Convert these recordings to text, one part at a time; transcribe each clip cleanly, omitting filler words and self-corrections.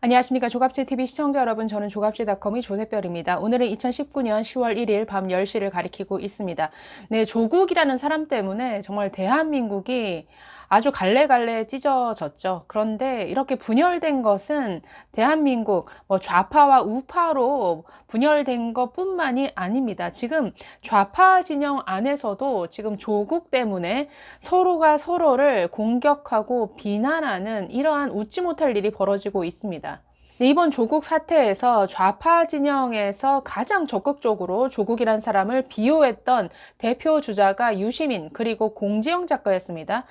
안녕하십니까. 조갑제TV 시청자 여러분, 저는 조갑제닷컴의 조셉별입니다. 오늘은 2019년 10월 1일 밤 10시를 가리키고 있습니다. 네, 조국이라는 사람 때문에 정말 대한민국이 아주 갈래갈래 찢어졌죠. 그런데 이렇게 분열된 것은 대한민국 좌파와 우파로 분열된 것뿐만이 아닙니다. 지금 좌파 진영 안에서도 지금 조국 때문에 서로가 서로를 공격하고 비난하는 이러한 웃지 못할 일이 벌어지고 있습니다. 이번 조국 사태에서 좌파 진영에서 가장 적극적으로 조국이란 사람을 비호했던 대표 주자가 유시민 그리고 공지영 작가였습니다.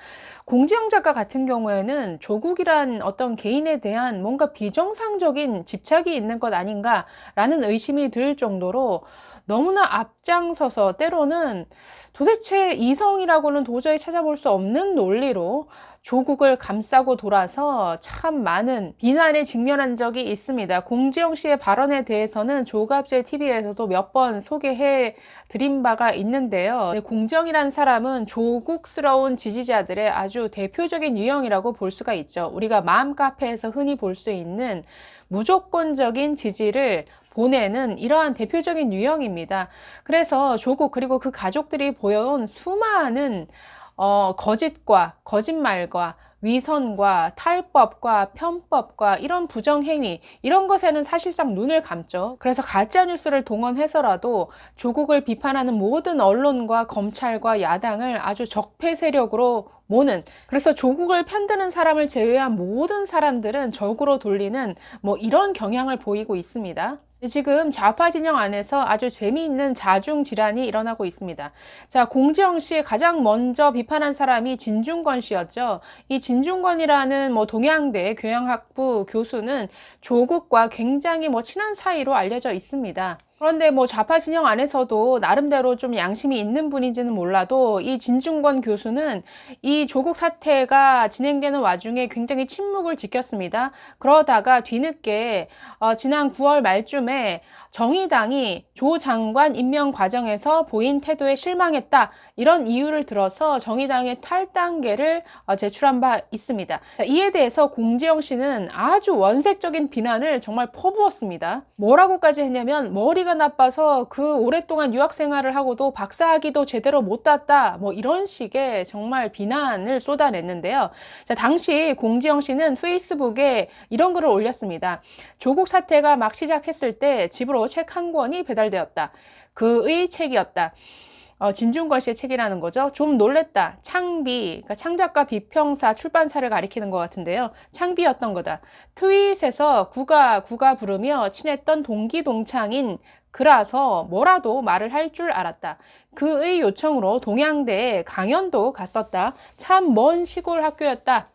공지영 작가 같은 경우에는 조국이란 어떤 개인에 대한 뭔가 비정상적인 집착이 있는 것 아닌가라는 의심이 들 정도로 너무나 앞장서서 때로는 도대체 이성이라고는 도저히 찾아볼 수 없는 논리로 조국을 감싸고 돌아서 참 많은 비난에 직면한 적이 있습니다. 공지영 씨의 발언에 대해서는 조갑제TV에서도 몇 번 소개해 드린 바가 있는데요. 공지영이라는 사람은 조국스러운 지지자들의 아주 대표적인 유형이라고 볼 수가 있죠. 우리가 마음 카페에서 흔히 볼 수 있는 무조건적인 지지를 보내는 이러한 대표적인 유형입니다. 그래서 조국 그리고 그 가족들이 보여온 수많은 거짓과 거짓말과 위선과 탈법과 편법과 이런 부정행위, 이런 것에는 사실상 눈을 감죠. 그래서 가짜뉴스를 동원해서라도 조국을 비판하는 모든 언론과 검찰과 야당을 아주 적폐 세력으로 모는, 그래서 조국을 편드는 사람을 제외한 모든 사람들은 적으로 돌리는 이런 경향을 보이고 있습니다. 지금 좌파 진영 안에서 아주 재미있는 자중 질환이 일어나고 있습니다. 자, 공지영 씨 가장 먼저 비판한 사람이 진중권 씨였죠. 이 진중권이라는 동양대 교양학부 교수는 조국과 굉장히 친한 사이로 알려져 있습니다. 그런데 좌파 진영 안에서도 나름대로 좀 양심이 있는 분인지는 몰라도 이 진중권 교수는 이 조국 사태가 진행되는 와중에 굉장히 침묵을 지켰습니다. 그러다가 뒤늦게 지난 9월 말쯤에 정의당이 조 장관 임명 과정에서 보인 태도에 실망했다, 이런 이유를 들어서 정의당의 탈당계를 제출한 바 있습니다. 자, 이에 대해서 공지영 씨는 아주 원색적인 비난을 정말 퍼부었습니다. 뭐라고까지 했냐면 머리가 나빠서 그 오랫동안 유학 생활을 하고도 박사학위도 제대로 못 땄다, 이런 식의 정말 비난을 쏟아냈는데요. 자, 당시 공지영 씨는 페이스북에 이런 글을 올렸습니다. 조국 사태가 막 시작했을 때 집으로 책 한 권이 배달되었다. 그의 책이었다. 진중권 씨의 책이라는 거죠. 좀 놀랬다. 창비, 그러니까 창작가 비평사 출판사를 가리키는 것 같은데요. 창비였던 거다. 트윗에서 구가 부르며 친했던 동기 동창인 그라서 뭐라도 말을 할 줄 알았다. 그의 요청으로 동양대에 강연도 갔었다. 참 먼 시골 학교였다.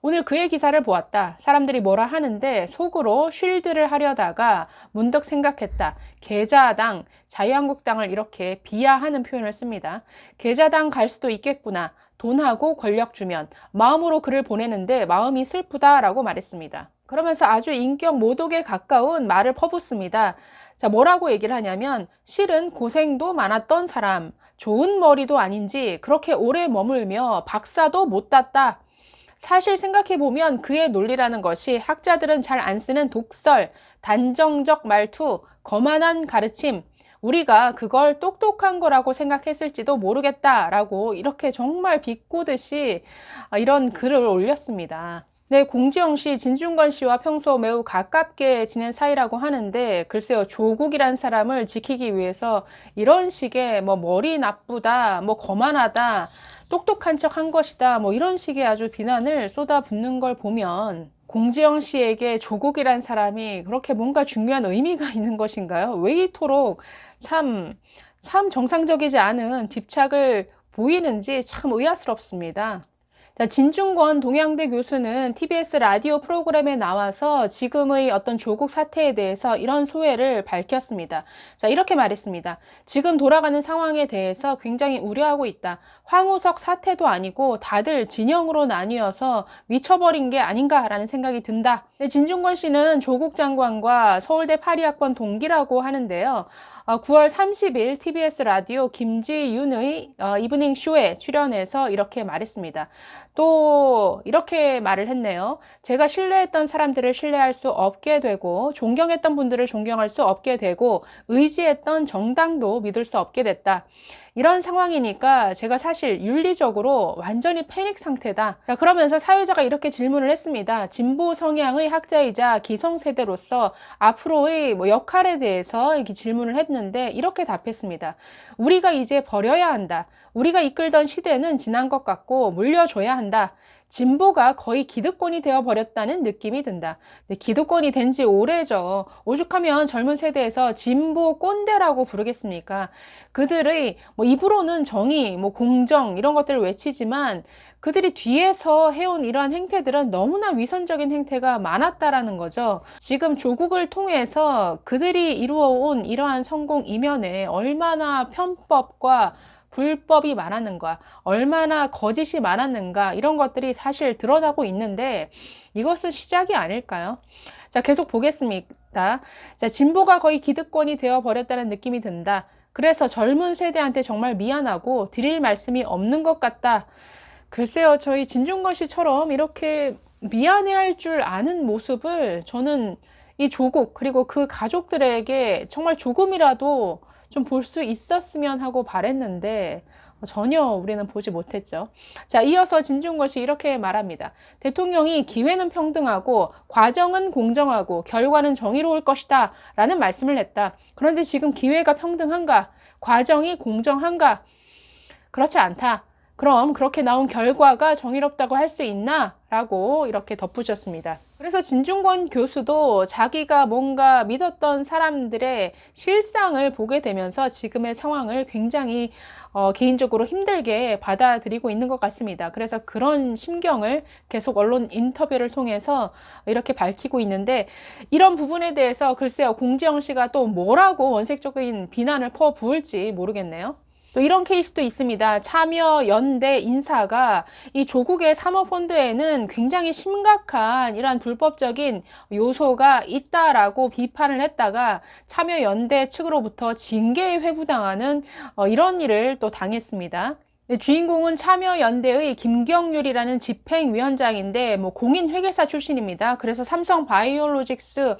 오늘 그의 기사를 보았다. 사람들이 뭐라 하는데 속으로 쉴드를 하려다가 문득 생각했다. 계자당, 자유한국당을 이렇게 비하하는 표현을 씁니다. 계자당 갈 수도 있겠구나. 돈하고 권력 주면. 마음으로 글을 보내는데 마음이 슬프다라고 말했습니다. 그러면서 아주 인격 모독에 가까운 말을 퍼붓습니다. 자, 뭐라고 얘기를 하냐면 실은 고생도 많았던 사람, 좋은 머리도 아닌지 그렇게 오래 머물며 박사도 못 땄다. 사실 생각해보면 그의 논리라는 것이 학자들은 잘 안 쓰는 독설, 단정적 말투, 거만한 가르침, 우리가 그걸 똑똑한 거라고 생각했을지도 모르겠다라고 이렇게 정말 비꼬듯이 이런 글을 올렸습니다. 네, 공지영 씨, 진중권 씨와 평소 매우 가깝게 지낸 사이라고 하는데 글쎄요, 조국이란 사람을 지키기 위해서 이런 식의 머리 나쁘다, 거만하다, 똑똑한 척 한 것이다, 이런 식의 아주 비난을 쏟아붓는 걸 보면 공지영 씨에게 조국이란 사람이 그렇게 뭔가 중요한 의미가 있는 것인가요? 왜 이토록 참 정상적이지 않은 집착을 보이는지 참 의아스럽습니다. 자, 진중권 동양대 교수는 TBS 라디오 프로그램에 나와서 지금의 어떤 조국 사태에 대해서 이런 소회를 밝혔습니다. 자, 이렇게 말했습니다. 지금 돌아가는 상황에 대해서 굉장히 우려하고 있다. 황우석 사태도 아니고 다들 진영으로 나뉘어서 미쳐버린 게 아닌가라는 생각이 든다. 진중권 씨는 조국 장관과 서울대 파리학번 동기라고 하는데요. 9월 30일 TBS 라디오 김지윤의 이브닝 쇼에 출연해서 이렇게 말했습니다. 또 이렇게 말을 했네요. 제가 신뢰했던 사람들을 신뢰할 수 없게 되고 존경했던 분들을 존경할 수 없게 되고 의지했던 정당도 믿을 수 없게 됐다. 이런 상황이니까 제가 사실 윤리적으로 완전히 패닉 상태다. 자, 그러면서 사회자가 이렇게 질문을 했습니다. 진보 성향의 학자이자 기성세대로서 앞으로의 역할에 대해서 이렇게 질문을 했는데 이렇게 답했습니다. 우리가 이제 버려야 한다. 우리가 이끌던 시대는 지난 것 같고 물려줘야 한다. 진보가 거의 기득권이 되어버렸다는 느낌이 든다. 근데 기득권이 된 지 오래죠. 오죽하면 젊은 세대에서 진보 꼰대라고 부르겠습니까? 그들의 입으로는 정의, 공정 이런 것들을 외치지만 그들이 뒤에서 해온 이러한 행태들은 너무나 위선적인 행태가 많았다라는 거죠. 지금 조국을 통해서 그들이 이루어온 이러한 성공 이면에 얼마나 편법과 불법이 많았는가, 얼마나 거짓이 많았는가 이런 것들이 사실 드러나고 있는데 이것은 시작이 아닐까요? 자, 계속 보겠습니다. 자, 진보가 거의 기득권이 되어버렸다는 느낌이 든다. 그래서 젊은 세대한테 정말 미안하고 드릴 말씀이 없는 것 같다. 글쎄요, 저희 진중권 씨처럼 이렇게 미안해할 줄 아는 모습을 저는 이 조국 그리고 그 가족들에게 정말 조금이라도 좀 볼 수 있었으면 하고 바랬는데 전혀 우리는 보지 못했죠. 자, 이어서 진중권 씨 이렇게 말합니다. 대통령이 기회는 평등하고 과정은 공정하고 결과는 정의로울 것이다 라는 말씀을 했다. 그런데 지금 기회가 평등한가? 과정이 공정한가? 그렇지 않다. 그럼 그렇게 나온 결과가 정의롭다고 할 수 있나? 라고 이렇게 덧붙였습니다. 그래서 진중권 교수도 자기가 뭔가 믿었던 사람들의 실상을 보게 되면서 지금의 상황을 굉장히 개인적으로 힘들게 받아들이고 있는 것 같습니다. 그래서 그런 심경을 계속 언론 인터뷰를 통해서 이렇게 밝히고 있는데 이런 부분에 대해서 글쎄요, 공지영 씨가 또 뭐라고 원색적인 비난을 퍼부을지 모르겠네요. 또 이런 케이스도 있습니다. 참여연대 인사가 이 조국의 사모펀드에는 굉장히 심각한 이러한 불법적인 요소가 있다라고 비판을 했다가 참여연대 측으로부터 징계에 회부당하는 이런 일을 또 당했습니다. 주인공은 참여연대의 김경률이라는 집행위원장인데 공인회계사 출신입니다. 그래서 삼성바이오로직스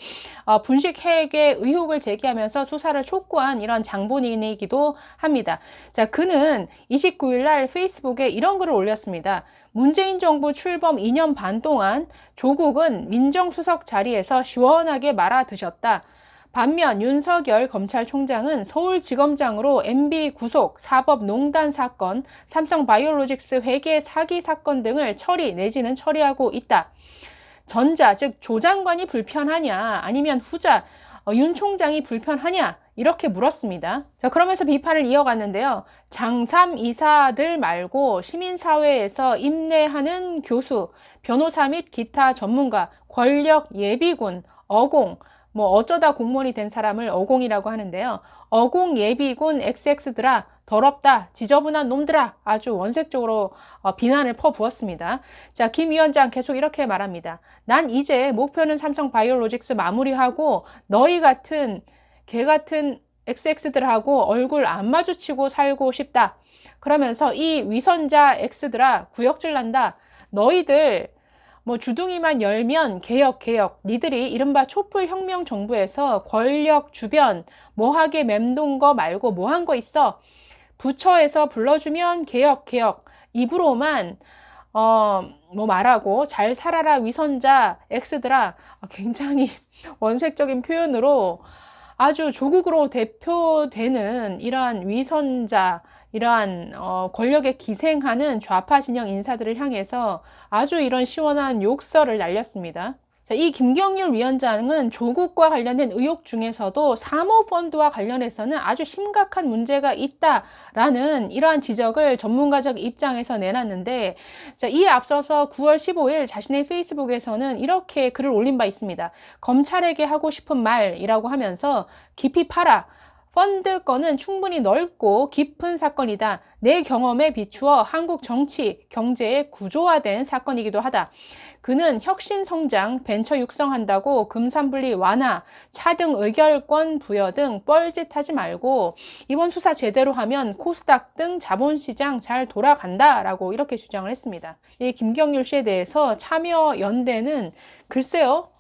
분식회계 의혹을 제기하면서 수사를 촉구한 이런 장본인이기도 합니다. 자, 그는 29일 날 페이스북에 이런 글을 올렸습니다. 문재인 정부 출범 2년 반 동안 조국은 민정수석 자리에서 시원하게 말아드셨다. 반면 윤석열 검찰총장은 서울지검장으로 MB 구속, 사법농단 사건, 삼성바이오로직스 회계 사기 사건 등을 처리 내지는 처리하고 있다. 전자, 즉 조 장관이 불편하냐 아니면 후자, 윤 총장이 불편하냐 이렇게 물었습니다. 자, 그러면서 비판을 이어갔는데요. 장삼 이사들 말고 시민사회에서 임례하는 교수, 변호사 및 기타 전문가, 권력 예비군, 어공, 어쩌다 공무원이 된 사람을 어공이라고 하는데요. 어공 예비군 XX들아, 더럽다, 지저분한 놈들아, 아주 원색적으로 비난을 퍼부었습니다. 자, 김 위원장 계속 이렇게 말합니다. 난 이제 목표는 삼성바이오로직스 마무리하고 너희 같은 개 같은 XX들하고 얼굴 안 마주치고 살고 싶다. 그러면서 이 위선자 X들아, 구역질 난다. 너희들 주둥이만 열면 개혁. 니들이 이른바 촛불혁명 정부에서 권력 주변 뭐하게 맴돈 거 말고 뭐 한 거 있어? 부처에서 불러주면 개혁. 입으로만 말하고 잘 살아라 위선자 X들아. 굉장히 원색적인 표현으로 아주 조국으로 대표되는 이러한 위선자, 이러한 권력에 기생하는 좌파 진영 인사들을 향해서 아주 이런 시원한 욕설을 날렸습니다. 자, 이 김경률 위원장은 조국과 관련된 의혹 중에서도 사모펀드와 관련해서는 아주 심각한 문제가 있다라는 이러한 지적을 전문가적 입장에서 내놨는데, 자, 이에 앞서서 9월 15일 자신의 페이스북에서는 이렇게 글을 올린 바 있습니다. 검찰에게 하고 싶은 말이라고 하면서 깊이 파라. 펀드 건은 충분히 넓고 깊은 사건이다. 내 경험에 비추어 한국 정치, 경제의 구조화된 사건이기도 하다. 그는 혁신 성장, 벤처 육성한다고 금산분리 완화, 차등 의결권 부여 등 뻘짓하지 말고 이번 수사 제대로 하면 코스닥 등 자본시장 잘 돌아간다라고 이렇게 주장을 했습니다. 이 김경률 씨에 대해서 참여연대는 글쎄요,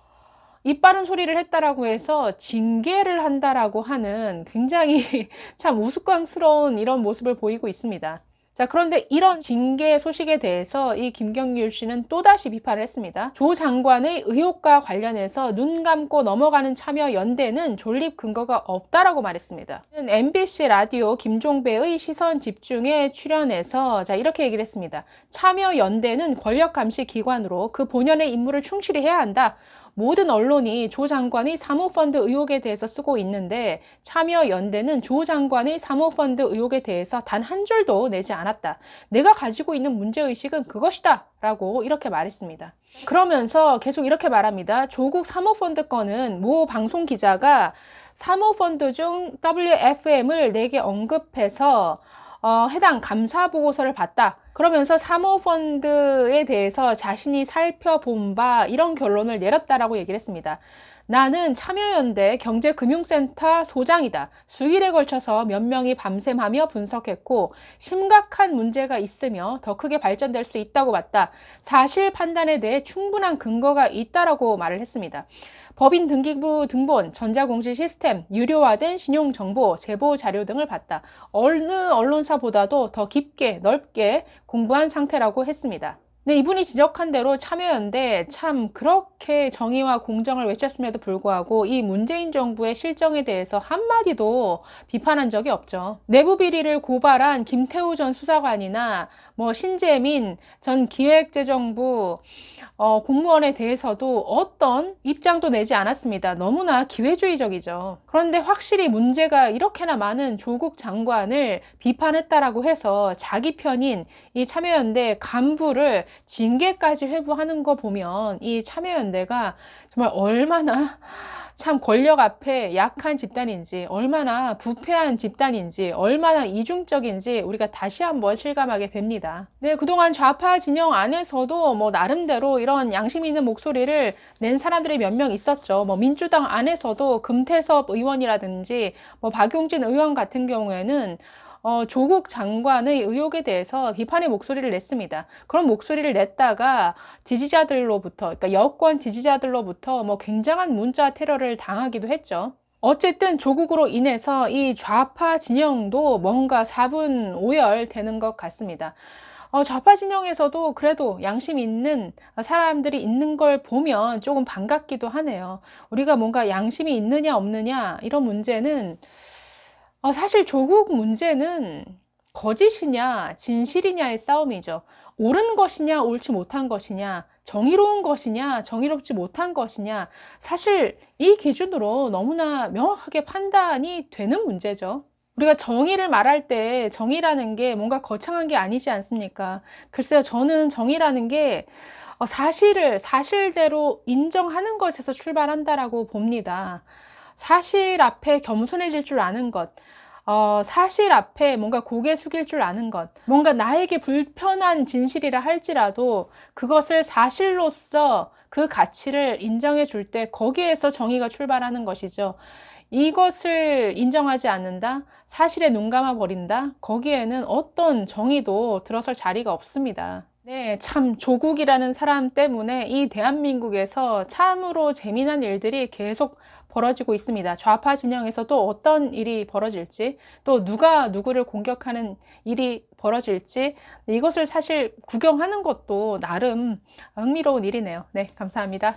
입 바른 소리를 했다라고 해서 징계를 한다라고 하는 굉장히 참 우스꽝스러운 이런 모습을 보이고 있습니다. 자, 그런데 이런 징계 소식에 대해서 이 김경률 씨는 또다시 비판을 했습니다. 조 장관의 의혹과 관련해서 눈 감고 넘어가는 참여연대는 존립 근거가 없다라고 말했습니다. MBC 라디오 김종배의 시선 집중에 출연해서 자, 이렇게 얘기를 했습니다. 참여연대는 권력감시 기관으로 그 본연의 임무를 충실히 해야 한다. 모든 언론이 조 장관의 사모펀드 의혹에 대해서 쓰고 있는데 참여연대는 조 장관의 사모펀드 의혹에 대해서 단 한 줄도 내지 않았다. 내가 가지고 있는 문제의식은 그것이다 라고 이렇게 말했습니다. 그러면서 계속 이렇게 말합니다. 조국 사모펀드 건은 모 방송 기자가 사모펀드 중 WFM을 내게 언급해서 해당 감사 보고서를 봤다. 그러면서 사모펀드에 대해서 자신이 살펴본 바 이런 결론을 내렸다라고 얘기를 했습니다. 나는 참여연대 경제금융센터 소장이다. 수일에 걸쳐서 몇 명이 밤샘하며 분석했고 심각한 문제가 있으며 더 크게 발전될 수 있다고 봤다. 사실 판단에 대해 충분한 근거가 있다라고 말을 했습니다. 법인 등기부 등본, 전자공시 시스템, 유료화된 신용정보, 제보 자료 등을 봤다. 어느 언론사보다도 더 깊게 넓게 공부한 상태라고 했습니다. 네, 이분이 지적한 대로 참여연대 참 그렇게 정의와 공정을 외쳤음에도 불구하고 이 문재인 정부의 실정에 대해서 한마디도 비판한 적이 없죠. 내부 비리를 고발한 김태우 전 수사관이나 신재민 전 기획재정부 공무원에 대해서도 어떤 입장도 내지 않았습니다. 너무나 기회주의적이죠. 그런데 확실히 문제가 이렇게나 많은 조국 장관을 비판했다라고 해서 자기 편인 이 참여연대 간부를 징계까지 회부하는 거 보면 이 참여연대가 정말 얼마나 참 권력 앞에 약한 집단인지, 얼마나 부패한 집단인지, 얼마나 이중적인지 우리가 다시 한번 실감하게 됩니다. 네, 그동안 좌파 진영 안에서도 나름대로 이런 양심 있는 목소리를 낸 사람들이 몇 명 있었죠. 민주당 안에서도 금태섭 의원이라든지 박용진 의원 같은 경우에는 조국 장관의 의혹에 대해서 비판의 목소리를 냈습니다. 그런 목소리를 냈다가 지지자들로부터, 그러니까 여권 지지자들로부터 굉장한 문자 테러를 당하기도 했죠. 어쨌든 조국으로 인해서 이 좌파 진영도 뭔가 사분오열 되는 것 같습니다. 좌파 진영에서도 그래도 양심 있는 사람들이 있는 걸 보면 조금 반갑기도 하네요. 우리가 뭔가 양심이 있느냐 없느냐 이런 문제는 사실 조국 문제는 거짓이냐 진실이냐의 싸움이죠. 옳은 것이냐 옳지 못한 것이냐, 정의로운 것이냐 정의롭지 못한 것이냐, 사실 이 기준으로 너무나 명확하게 판단이 되는 문제죠. 우리가 정의를 말할 때 정의라는 게 뭔가 거창한 게 아니지 않습니까? 글쎄요, 저는 정의라는 게 사실을 사실대로 인정하는 것에서 출발한다라고 봅니다. 사실 앞에 겸손해질 줄 아는 것, 사실 앞에 뭔가 고개 숙일 줄 아는 것, 뭔가 나에게 불편한 진실이라 할지라도 그것을 사실로서 그 가치를 인정해 줄 때 거기에서 정의가 출발하는 것이죠. 이것을 인정하지 않는다, 사실에 눈 감아 버린다, 거기에는 어떤 정의도 들어설 자리가 없습니다. 네, 참 조국이라는 사람 때문에 이 대한민국에서 참으로 재미난 일들이 계속 벌어지고 있습니다. 좌파 진영에서도 어떤 일이 벌어질지, 또 누가 누구를 공격하는 일이 벌어질지, 이것을 사실 구경하는 것도 나름 흥미로운 일이네요. 네, 감사합니다.